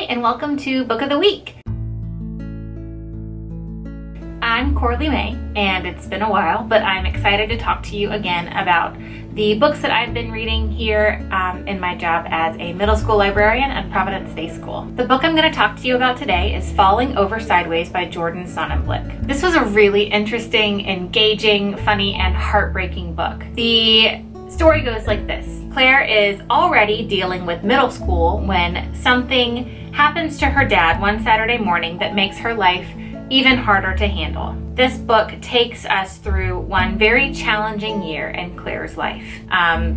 and welcome to Book of the Week. I'm Corley May, and it's been a while, but I'm excited to talk to you again about the books that I've been reading here in my job as a middle school librarian at Providence Day School. The book I'm going to talk to you about today is Falling Over Sidways by Jordan Sonnenblick. This was a really interesting, engaging, funny, and heartbreaking book. The story goes like this. Claire is already dealing with middle school when something happens to her dad one Saturday morning that makes her life even harder to handle. This book takes us through one very challenging year in Claire's life.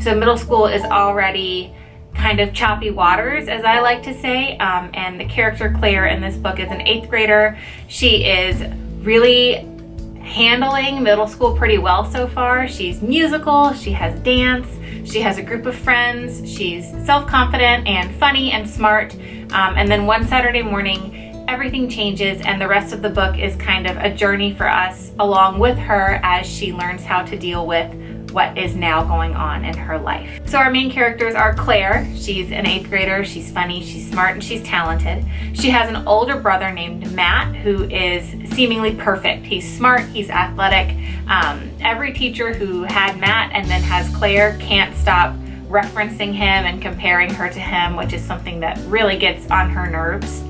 So middle school is already kind of choppy waters, as I like to say, and the character Claire in this book is an 8th grader. She is really handling middle school pretty well so far. She's musical, she has dance, she has a group of friends, she's self-confident and funny and smart, and then one Saturday morning everything changes, and the rest of the book is kind of a journey for us along with her as she learns how to deal with what is now going on in her life. So our main characters are Claire. She's an 8th grader. She's funny, she's smart, and she's talented. She has an older brother named Matt who is seemingly perfect. He's smart, he's athletic. Every teacher who had Matt and then has Claire can't stop referencing him and comparing her to him, which is something that really gets on her nerves.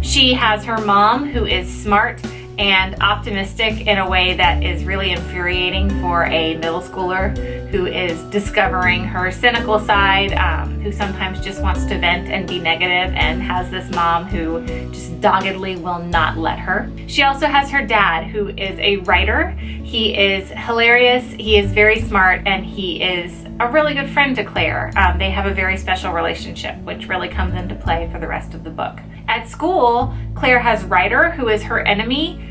She has her mom who is smart and optimistic in a way that is really infuriating for a middle schooler who is discovering her cynical side, who sometimes just wants to vent and be negative, and has this mom who just doggedly will not let her. She also has her dad who is a writer. He is hilarious, he is very smart, and he is a really good friend to Claire. They have a very special relationship, which really comes into play for the rest of the book. At school, Claire has Ryder, who is her enemy.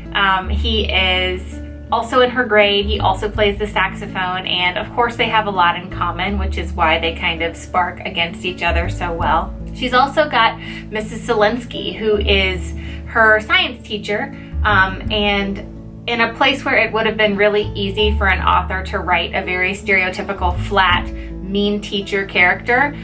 He is also in her grade. He also plays the saxophone, and of course they have a lot in common, which is why they kind of spark against each other so well. She's also got Mrs. Selensky, who is her science teacher, and in a place where it would have been really easy for an author to write a very stereotypical, flat, mean teacher character,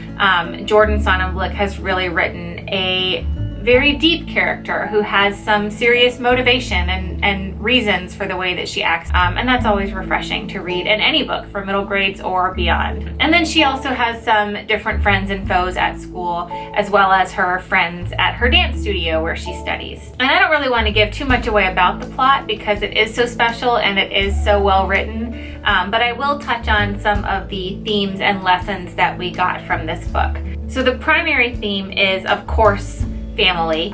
Jordan Sonnenblick has really written a very deep character who has some serious motivation and reasons for the way that she acts, and that's always refreshing to read in any book for middle grades or beyond. And then she also has some different friends and foes at school, as well as her friends at her dance studio where she studies. And I don't really want to give too much away about the plot because it is so special and it is so well written, but I will touch on some of the themes and lessons that we got from this book. So the primary theme is, of course, family.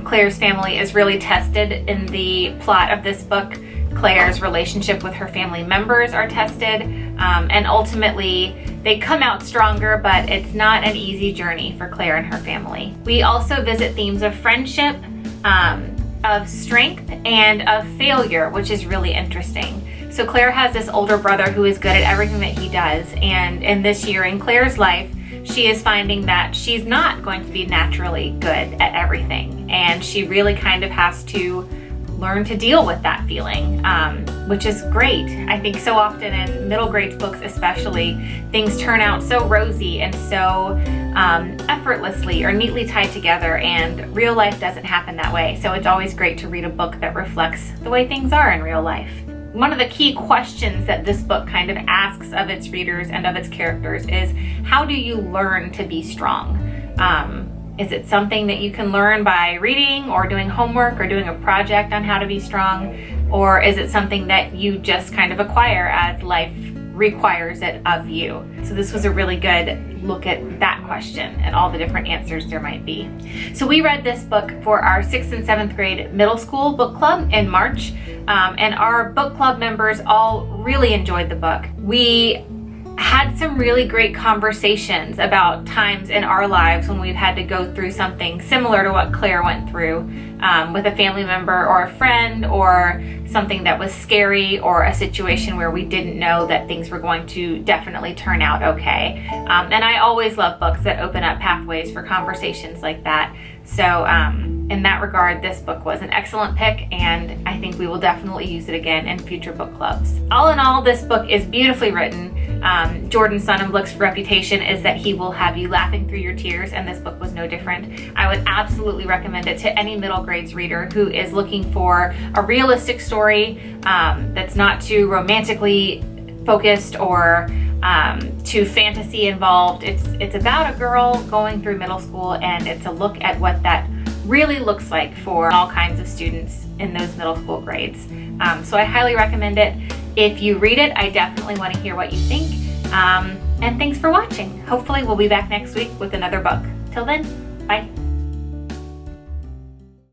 Claire's family is really tested in the plot of this book. Claire's relationship with her family members are tested, and ultimately they come out stronger, but it's not an easy journey for Claire and her family. We also visit themes of friendship, of strength, and of failure, which is really interesting. So Claire has this older brother who is good at everything that he does, and in this year in Claire's life, she is finding that she's not going to be naturally good at everything, and she really kind of has to learn to deal with that feeling, which is great. I think so often in middle grades books especially, things turn out so rosy and so effortlessly or neatly tied together, and real life doesn't happen that way. So it's always great to read a book that reflects the way things are in real life. One of the key questions that this book kind of asks of its readers and of its characters is, how do you learn to be strong? Is it something that you can learn by reading or doing homework or doing a project on how to be strong? Or is it something that you just kind of acquire as life requires it of you? So this was a really good look at that question and all the different answers there might be. So we read this book for our 6th and 7th grade middle school book club in March, and our book club members all really enjoyed the book. We had some really great conversations about times in our lives when we've had to go through something similar to what Claire went through with a family member or a friend, or something that was scary, or a situation where we didn't know that things were going to definitely turn out okay. And I always love books that open up pathways for conversations like that. So in that regard, this book was an excellent pick, and I think we will definitely use it again in future book clubs. All in all, this book is beautifully written. Jordan Sonnenblick's reputation is that he will have you laughing through your tears, and this book was no different. I would absolutely recommend it to any middle grades reader who is looking for a realistic story that's not too romantically focused or too fantasy involved. It's about a girl going through middle school, and it's a look at what that really looks like for all kinds of students in those middle school grades. So I highly recommend it. If you read it, I definitely want to hear what you think. And thanks for watching. Hopefully we'll be back next week with another book. Till then, bye.